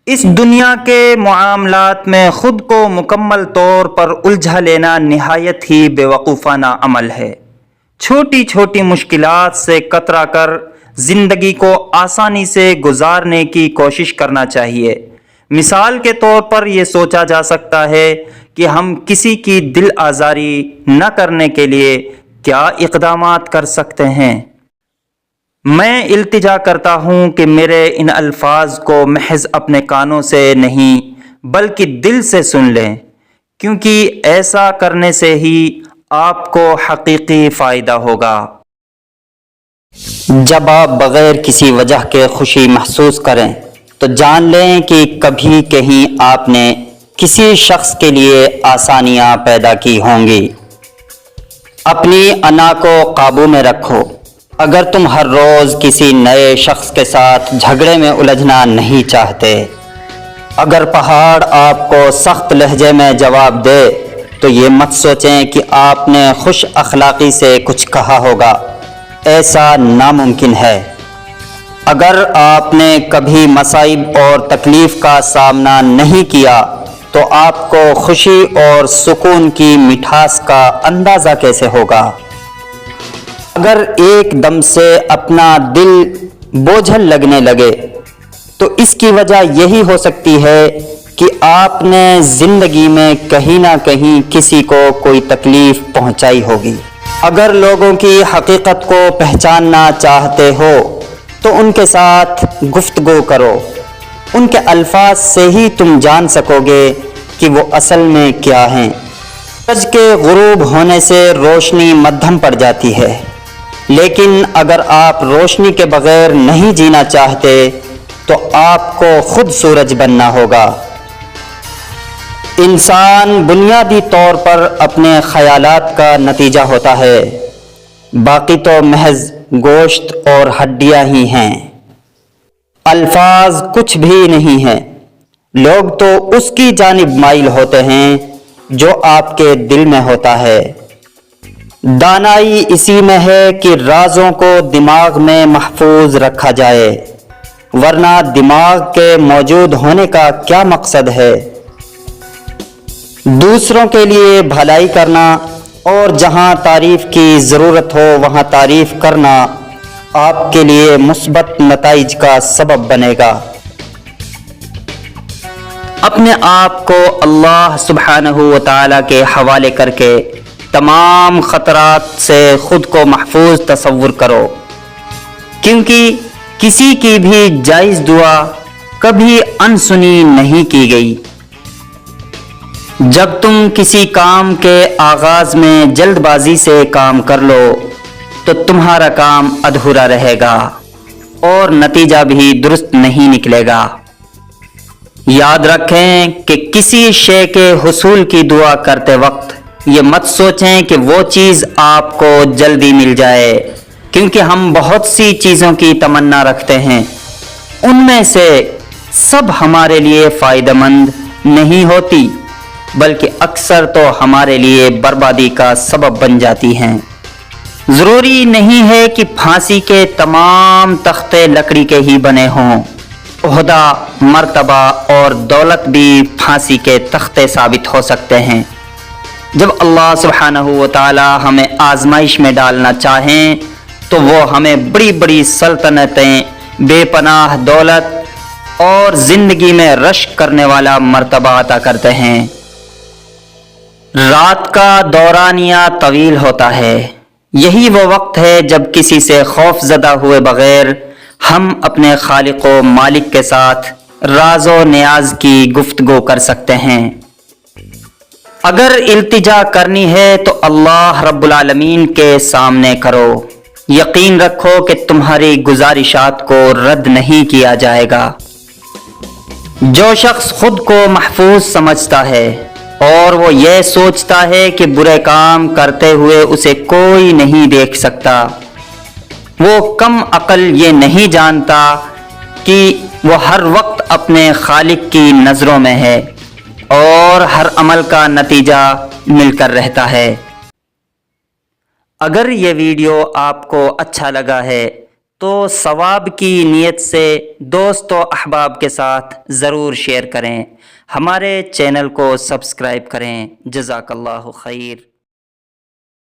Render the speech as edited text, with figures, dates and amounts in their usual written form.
اس دنیا کے معاملات میں خود کو مکمل طور پر الجھا لینا نہایت ہی بیوقوفانہ عمل ہے۔ چھوٹی چھوٹی مشکلات سے کترا کر زندگی کو آسانی سے گزارنے کی کوشش کرنا چاہیے۔ مثال کے طور پر یہ سوچا جا سکتا ہے کہ ہم کسی کی دل آزاری نہ کرنے کے لیے کیا اقدامات کر سکتے ہیں۔ میں التجا کرتا ہوں کہ میرے ان الفاظ کو محض اپنے کانوں سے نہیں بلکہ دل سے سن لیں، کیونکہ ایسا کرنے سے ہی آپ کو حقیقی فائدہ ہوگا۔ جب آپ بغیر کسی وجہ کے خوشی محسوس کریں تو جان لیں کہ کبھی کہیں آپ نے کسی شخص کے لیے آسانیاں پیدا کی ہوں گی۔ اپنی انا کو قابو میں رکھو۔ اگر تم ہر روز کسی نئے شخص کے ساتھ جھگڑے میں الجھنا نہیں چاہتے، اگر پہاڑ آپ کو سخت لہجے میں جواب دے تو یہ مت سوچیں کہ آپ نے خوش اخلاقی سے کچھ کہا ہوگا، ایسا ناممکن ہے۔ اگر آپ نے کبھی مصائب اور تکلیف کا سامنا نہیں کیا تو آپ کو خوشی اور سکون کی مٹھاس کا اندازہ کیسے ہوگا؟ اگر ایک دم سے اپنا دل بوجھل لگنے لگے تو اس کی وجہ یہی ہو سکتی ہے کہ آپ نے زندگی میں کہیں نہ کہیں کسی کو کوئی تکلیف پہنچائی ہوگی۔ اگر لوگوں کی حقیقت کو پہچاننا چاہتے ہو تو ان کے ساتھ گفتگو کرو۔ ان کے الفاظ سے ہی تم جان سکو گے کہ وہ اصل میں کیا ہیں۔ سورج کے غروب ہونے سے روشنی مدھم پڑ جاتی ہے، لیکن اگر آپ روشنی کے بغیر نہیں جینا چاہتے تو آپ کو خود سورج بننا ہوگا۔ انسان بنیادی طور پر اپنے خیالات کا نتیجہ ہوتا ہے، باقی تو محض گوشت اور ہڈیاں ہی ہیں۔ الفاظ کچھ بھی نہیں ہیں، لوگ تو اس کی جانب مائل ہوتے ہیں جو آپ کے دل میں ہوتا ہے۔ دانائی اسی میں ہے کہ رازوں کو دماغ میں محفوظ رکھا جائے، ورنہ دماغ کے موجود ہونے کا کیا مقصد ہے؟ دوسروں کے لیے بھلائی کرنا اور جہاں تعریف کی ضرورت ہو وہاں تعریف کرنا آپ کے لیے مثبت نتائج کا سبب بنے گا۔ اپنے آپ کو اللہ سبحانہ و تعالی کے حوالے کر کے تمام خطرات سے خود کو محفوظ تصور کرو، کیونکہ کسی کی بھی جائز دعا کبھی انسنی نہیں کی گئی۔ جب تم کسی کام کے آغاز میں جلد بازی سے کام کر لو تو تمہارا کام ادھورا رہے گا اور نتیجہ بھی درست نہیں نکلے گا۔ یاد رکھیں کہ کسی شے کے حصول کی دعا کرتے وقت یہ مت سوچیں کہ وہ چیز آپ کو جلدی مل جائے، کیونکہ ہم بہت سی چیزوں کی تمنا رکھتے ہیں، ان میں سے سب ہمارے لیے فائدہ مند نہیں ہوتی، بلکہ اکثر تو ہمارے لیے بربادی کا سبب بن جاتی ہیں۔ ضروری نہیں ہے کہ پھانسی کے تمام تختے لکڑی کے ہی بنے ہوں، عہدہ، مرتبہ اور دولت بھی پھانسی کے تختے ثابت ہو سکتے ہیں۔ جب اللہ سبحانہ و تعالی ہمیں آزمائش میں ڈالنا چاہیں تو وہ ہمیں بڑی بڑی سلطنتیں، بے پناہ دولت اور زندگی میں رشک کرنے والا مرتبہ عطا کرتے ہیں۔ رات کا دورانیہ طویل ہوتا ہے، یہی وہ وقت ہے جب کسی سے خوف زدہ ہوئے بغیر ہم اپنے خالق و مالک کے ساتھ راز و نیاز کی گفتگو کر سکتے ہیں۔ اگر التجا کرنی ہے تو اللہ رب العالمین کے سامنے کرو، یقین رکھو کہ تمہاری گزارشات کو رد نہیں کیا جائے گا۔ جو شخص خود کو محفوظ سمجھتا ہے اور وہ یہ سوچتا ہے کہ برے کام کرتے ہوئے اسے کوئی نہیں دیکھ سکتا، وہ کم عقل یہ نہیں جانتا کہ وہ ہر وقت اپنے خالق کی نظروں میں ہے اور ہر عمل کا نتیجہ مل کر رہتا ہے۔ اگر یہ ویڈیو آپ کو اچھا لگا ہے تو ثواب کی نیت سے دوست و احباب کے ساتھ ضرور شیئر کریں، ہمارے چینل کو سبسکرائب کریں۔ جزاک اللہ خیر۔